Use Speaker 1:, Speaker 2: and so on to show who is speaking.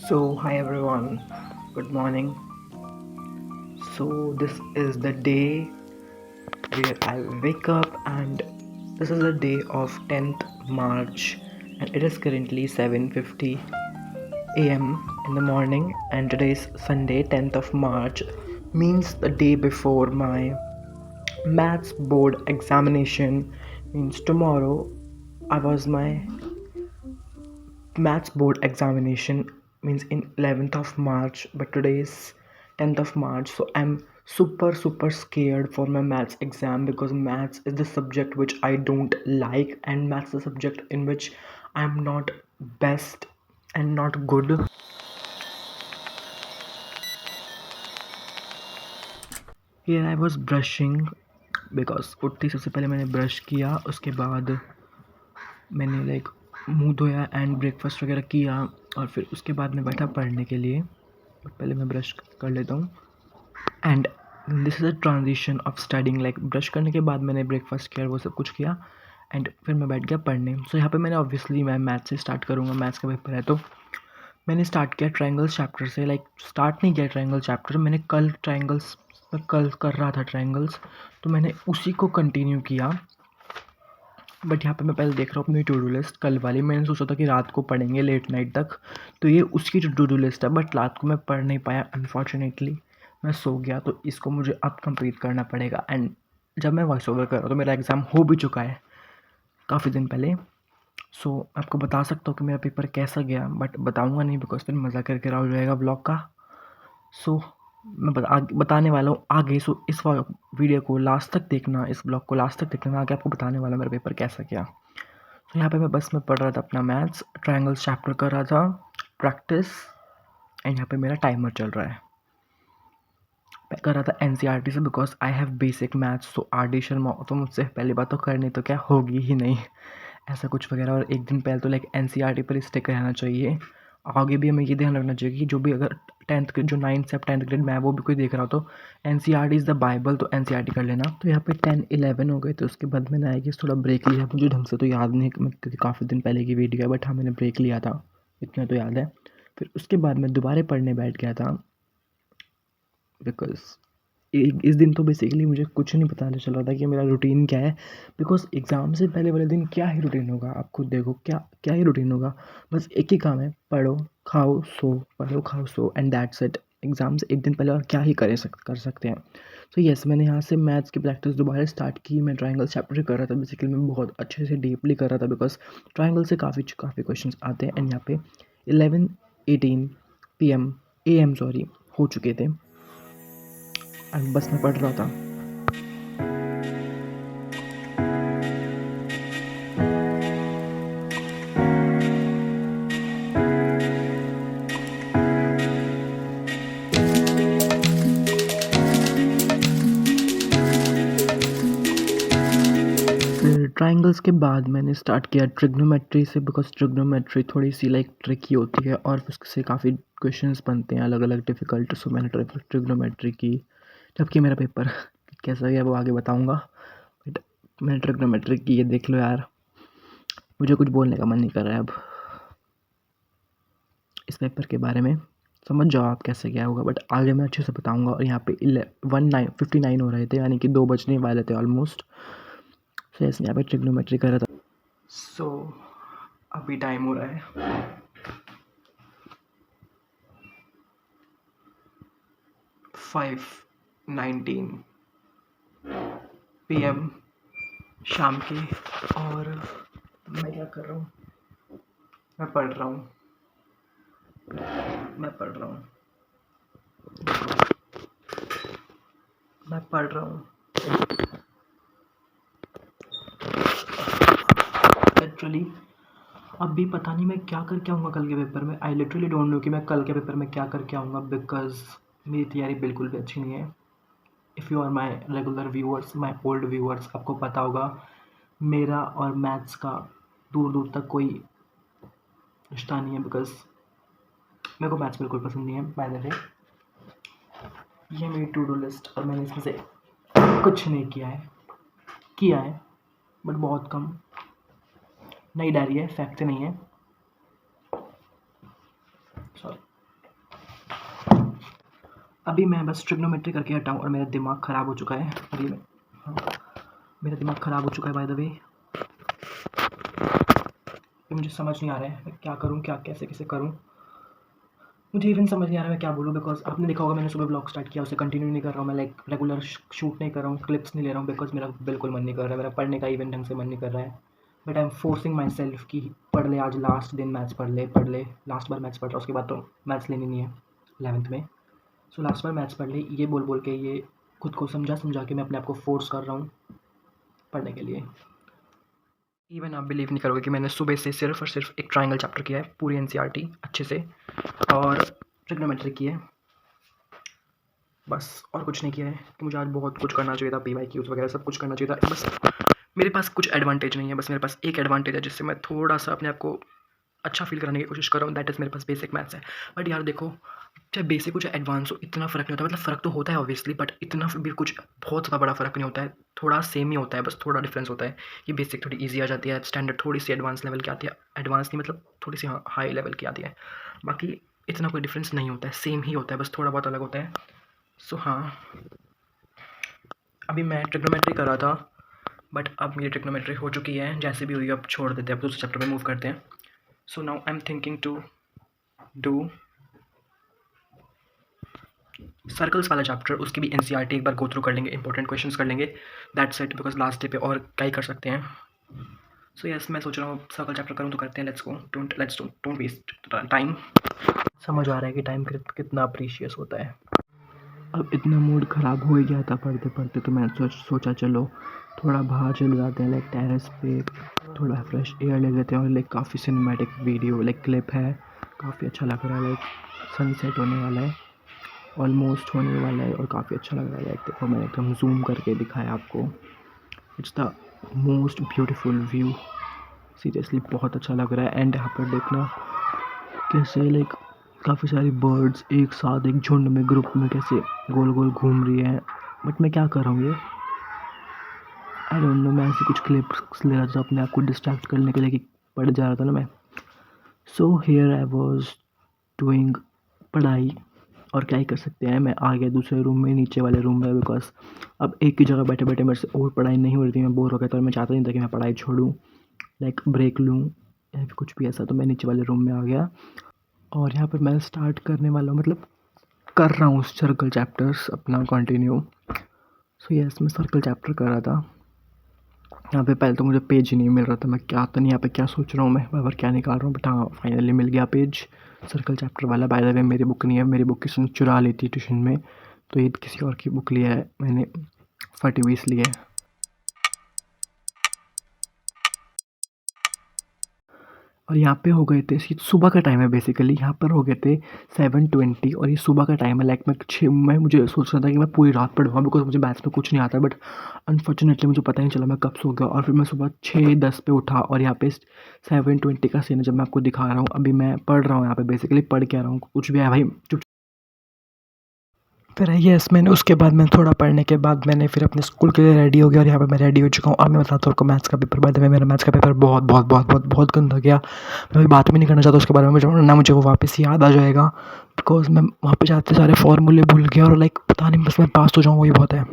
Speaker 1: So, hi everyone, good morning. So, this is the day where I wake up, and this is the day of 10th March, and it is currently 7:50 a.m. in the morning. And today is Sunday, 10th of March, means the day before my maths board examination. Means tomorrow I was my maths board examination, means in 11th of March, but today is 10th of March. So I'm super scared for my maths exam because maths is the subject which I don't like, and maths is the subject in which I'm not best and not good. Here I was brushing because उठते ही सबसे पहले मैंने brush किया, उसके बाद मैंने मुंह धोया एंड ब्रेकफास्ट वगैरह किया, और फिर उसके बाद मैं बैठा पढ़ने के लिए। बट पहले मैं ब्रश कर लेता हूँ। And this is a transition of studying, brush करने के बाद मैंने ब्रेकफास्ट किया और वो सब कुछ किया, एंड फिर मैं बैठ गया पढ़ने। सो यहाँ पे मैंने ऑब्वियसली मैं मैथ्स से स्टार्ट करूँगा, मैथ्स का पेपर है, तो मैंने स्टार्ट किया ट्रायंगल्स चैप्टर से। स्टार्ट नहीं किया ट्रायंगल चैप्टर, मैंने कल ट्रायंगल्स मैं कल कर रहा था ट्रायंगल्स, तो मैंने उसी को कंटिन्यू किया। बट यहाँ पे मैं पहले देख रहा हूँ अपनी टू डू लिस्ट कल वाली। मैंने सोचा था कि रात को पढ़ेंगे लेट नाइट तक, तो ये उसकी टू डू लिस्ट है, बट रात को मैं पढ़ नहीं पाया अनफॉर्चुनेटली, मैं सो गया। तो इसको मुझे अब कंप्लीट करना पड़ेगा। एंड जब मैं वॉइस ओवर कर रहा हूँ तो मेरा एग्ज़ाम हो भी चुका है काफ़ी दिन पहले। सो आपको बता सकता हूँ कि मेरा पेपर कैसा गया, बट बताऊँगा नहीं बिकॉज फिर मज़ा करके रहा हो जाएगा ब्लॉग का। सो मैं बताने वाला हूँ आगे। सो इस वीडियो को लास्ट तक देखना, इस ब्लॉग को लास्ट तक देखना, मैं आगे आपको बताने वाला हूँ मेरा पेपर कैसा गया। तो यहाँ पे मैं पढ़ रहा था अपना मैथ्स ट्रायंगल्स चैप्टर कर रहा था, प्रैक्टिस। एंड यहाँ पे मेरा टाइमर चल रहा है। मैं कर रहा था एनसीईआरटी से because I have basic maths. तो आर डी शर्मा तो मुझसे पहली बात तो करनी तो क्या होगी ही नहीं ऐसा कुछ वगैरह। और एक दिन पहले तो एनसीईआरटी पर स्टिक रहना चाहिए। आगे भी हमें ये ध्यान रखना चाहिए कि जो भी अगर टेंथ के जो 9th से 10th ग्रेड में है वो भी कोई देख रहा हो तो एनसीईआरटी इज़ द बाइबल, तो एनसीईआरटी कर लेना। तो यहाँ पे 10-11 हो गए, तो उसके बाद मैंने आई गेस थोड़ा ब्रेक लिया। मुझे ढंग से तो याद नहीं क्योंकि काफ़ी दिन पहले की वीडियो है, बट हाँ मैंने ब्रेक लिया था, इतना तो याद है। फिर उसके बाद मैं दोबारा पढ़ने बैठ गया था बिकॉज इस दिन तो बेसिकली मुझे कुछ नहीं पता चल रहा था कि मेरा रूटीन क्या है। बिकॉज एग्ज़ाम से पहले वाले दिन क्या ही रूटीन होगा, आप खुद देखो क्या क्या ही रूटीन होगा। बस एक ही काम है, पढ़ो खाओ सो, पढ़ो खाओ सो, एंड दैट्स इट। एग्ज़ाम से एक दिन पहले और क्या ही कर सकते हैं। तो येस, मैंने यहाँ से मैथ्स की प्रैक्टिस दोबारा स्टार्ट की। मैं ट्रायंगल चैप्टर कर रहा था, बेसिकली मैं बहुत अच्छे से डीपली कर रहा था बिकॉज ट्रायंगल से काफ़ी काफ़ी क्वेश्चन आते हैं। एंड यहाँ पे 11:18 PM AM सॉरी हो चुके थे, एंड बस मैं पढ़ रहा था। फिर ट्रायंगल्स के बाद मैंने स्टार्ट किया ट्रिग्नोमेट्री से बिकॉज ट्रिग्नोमेट्री थोड़ी सी ट्रिकी होती है और उससे काफ़ी क्वेश्चंस बनते हैं अलग अलग डिफ़िकल्ट। सो मैंने ट्रिग्नोमेट्री की, जबकि मेरा पेपर कैसा गया वो आगे बताऊंगा। बट मैंने ट्रिग्नोमेट्री की, ये देख लो यार, मुझे कुछ बोलने का मन नहीं कर रहा है अब इस पेपर के बारे में। समझ जाओ आप कैसे क्या होगा, बट आगे मैं अच्छे से बताऊंगा। और यहाँ पे 59 हो रहे थे, यानी कि 2 बजने वाले थे ऑलमोस्ट। सो ऐसे यहाँ पे ट्रिग्नोमेट्री कर रहा था। सो अभी टाइम हो रहा है 5:19 PM शाम के, और मैं क्या कर रहा हूँ, मैं पढ़ रहा हूँ, मैं पढ़ रहा हूँ, मैं पढ़ रहा हूँ। लिटरली अभी पता नहीं मैं क्या करके आऊँगा कल के पेपर में। आई लिटरली डोंट नो कि मैं कल के पेपर में क्या करके आऊँगा बिकॉज मेरी तैयारी बिल्कुल भी अच्छी नहीं है। If you are my regular viewers, my old viewers, आपको पता होगा मेरा और मैथ्स का दूर दूर तक कोई रिश्ता नहीं है बिकॉज मेरे को मैथ्स बिल्कुल पसंद नहीं है। बाय द वे ये मेरी टू डू लिस्ट, और मैंने इसमें से कुछ नहीं किया है बट बहुत कम। नई डायरी है, फैक्ट नहीं है, सॉरी। अभी मैं बस ट्रिग्नोमेट्री करके हटा हूँ और मेरा दिमाग ख़राब हो चुका है अभी मैं। हाँ, मेरा दिमाग ख़राब हो चुका है बाय द वे। मुझे समझ नहीं आ रहा है मैं क्या करूँ, क्या कैसे कैसे करूँ। मुझे इवन समझ नहीं आ रहा मैं क्या बोलूँ, बिकॉज़ आपने देखा होगा मैंने सुबह ब्लॉग स्टार्ट किया, उसे कंटिन्यू नहीं कर रहा हूँ मैं, लाइक रेगुलर शूट नहीं कर रहा हूँ, क्लिप्स नहीं ले रहा हूँ, बिकॉज़ मेरा बिल्कुल मन नहीं कर रहा है, मेरा पढ़ने का इवन ढंग से मन नहीं कर रहा है। But I am forcing my self कि पढ़ ले, आज लास्ट दिन मैथ्स पढ़ ले, लास्ट बार मैथ्स पढ़ रहा हूँ, उसके बाद तो मैथ्स लेनी नहीं है 11th में। सो लास्ट बार मैथ्स पढ़ ले, ये बोल बोल के ये खुद को समझा समझा के मैं अपने आप को फोर्स कर रहा हूँ पढ़ने के लिए। इवन आप बिलीव नहीं करोगे कि मैंने सुबह से सिर्फ और सिर्फ एक ट्रायंगल चैप्टर किया है, पूरी एनसीईआरटी अच्छे से, और ट्रिग्नोमेट्री की है, बस और कुछ नहीं किया है। कि मुझे आज बहुत कुछ करना चाहिए था, पीवाईक्यूज़ वगैरह सब कुछ करना चाहिए था, बस मेरे पास कुछ एडवांटेज नहीं है, बस मेरे पास एक एडवांटेज है जिससे मैं थोड़ा सा अपने आप को अच्छा फील कराने की कोशिश कर रहा हूँ, दैट इज़ मेरे पास बेसिक मैथ्स है। बट यार देखो, चाहे बेसिक हो चाहे एडवांस हो, इतना फ़र्क नहीं होता, मतलब फ़र्क तो होता है ऑब्वियसली, बट इतना भी कुछ बहुत ज़्यादा बड़ा फ़र्क नहीं होता है, थोड़ा सेम ही होता है, बस थोड़ा डिफरेंस होता है कि बेसिक थोड़ी ईजी आ जाती है, स्टैंडर्ड थोड़ी सी एडवांस लेवल की आती है, एडवांस नहीं मतलब थोड़ी सी हाई लेवल की आती है, बाकी इतना कोई डिफरेंस नहीं होता है, सेम ही होता है, बस थोड़ा बहुत अलग होता है। सो हाँ, अभी मैं ट्रिग्नोमेट्री कर रहा था, बट अब मेरी ट्रिग्नोमेट्री हो चुकी है, जैसे भी हुई अब छोड़ देते हैं, अब दूसरे चैप्टर में मूव करते हैं। So now I am thinking to do circles वाला चैप्टर, उसकी भी एनसीईआरटी एक बार गो थ्रू कर लेंगे, इंपॉर्टेंट क्वेश्चंस कर लेंगे, that's it, because last day पे और क्या ही कर सकते हैं। सो यस, मैं सोच रहा हूँ सर्कल चैप्टर करूँ तो करते हैं, let's go, don't waste time. समझ आ रहा है कि टाइम कितना प्रीशियस होता है। अब इतना मूड ख़राब हो ही गया था पढ़ते पढ़ते, तो मैंने सोचा चलो थोड़ा बाहर चले जाते हैं, लाइक टेरेस पे थोड़ा फ्रेश एयर ले लेते हैं, और लाइक काफ़ी सिनेमैटिक वीडियो लाइक क्लिप है, काफ़ी अच्छा लग रहा है, लाइक सनसेट होने वाला है, ऑलमोस्ट होने वाला है और काफ़ी अच्छा लग रहा है। लाइक देखो मैंने एकदम जूम करके दिखाया आपको, it's the most beautiful view, seriously बहुत अच्छा लग रहा है। एंड यहाँ पर देखना कैसे लाइक काफ़ी सारी बर्ड्स एक साथ एक झुंड में ग्रुप में कैसे गोल गोल घूम रही हैं, बट मैं क्या कर रहा हूँ ये, आई डोंट नो, मैं ऐसे कुछ क्लिप्स ले रहा था अपने आप को डिस्ट्रैक्ट करने के लिए कि पढ़ जा रहा था ना मैं। So here I was doing पढ़ाई, और क्या ही कर सकते हैं, मैं आ गया दूसरे रूम में, नीचे वाले रूम में, बिकॉज अब एक ही जगह बैठे बैठे मेरे से और पढ़ाई नहीं हो रही थी, मैं बोर हो गया था और मैं चाहता नहीं था कि मैं पढ़ाई छोड़ूं, लाइक ब्रेक लूँ या फिर कुछ भी ऐसा, तो मैं नीचे वाले रूम में आ गया और यहाँ पर मैं स्टार्ट करने वाला हूँ, मतलब कर रहा हूँ सर्कल चैप्टर्स अपना कंटिन्यू। सो यस, मैं सर्कल चैप्टर कर रहा था। यहाँ पे पहले तो मुझे पेज ही नहीं मिल रहा था, मैं क्या तो नहीं यहाँ पे क्या सोच रहा हूँ मैं बार बार क्या निकाल रहा हूँ, बट हाँ फाइनली मिल गया पेज सर्कल चैप्टर वाला। बाय द वे मेरी बुक नहीं है, मेरी बुक किसी ने चुरा ली थी ट्यूशन में, तो ये किसी और की बुक लिया है मैंने, फटी हुई इसलिए। और यहाँ पे हो गए थे, सुबह का टाइम है बेसिकली, यहाँ पर हो गए थे 7:20 और ये सुबह का टाइम है, लाइक मैं मुझे सोच रहा था कि मैं पूरी रात पढ़ूँगा, बिकॉज मुझे मैथ्स में कुछ नहीं आता, बट अनफॉर्चुनेटली मुझे पता नहीं चला मैं कब सो गया, और फिर मैं सुबह 6:10 पे उठा, और यहाँ पे 7:20 का सीन है जब मैं आपको दिखा रहा हूँ। अभी मैं पढ़ रहा हूँ यहाँ पे, बेसिकली पढ़ के आ रहा हूँ, कुछ भी है भाई चुप। फिर यस, मैंने उसके बाद मैं थोड़ा पढ़ने के बाद मैंने फिर अपने स्कूल के लिए रेडी हो गया, और यहाँ पे मैं रेडी हो चुका हूँ, और मैं बताता हूँ आपको मैथ्स का पेपर, बाद में मेरा मैथ्स का पेपर बहुत बहुत बहुत बहुत बहुत गंदा गया। मैं अभी बात भी नहीं करना चाहता उसके बारे में, मुझे ना मुझे वो वापस याद आ जाएगा, बिकॉज मैं वहाँ पे जाते सारे फॉर्मूले भूल गया, और लाइक पता नहीं बस मैं पास हो जाऊँ वही बहुत है।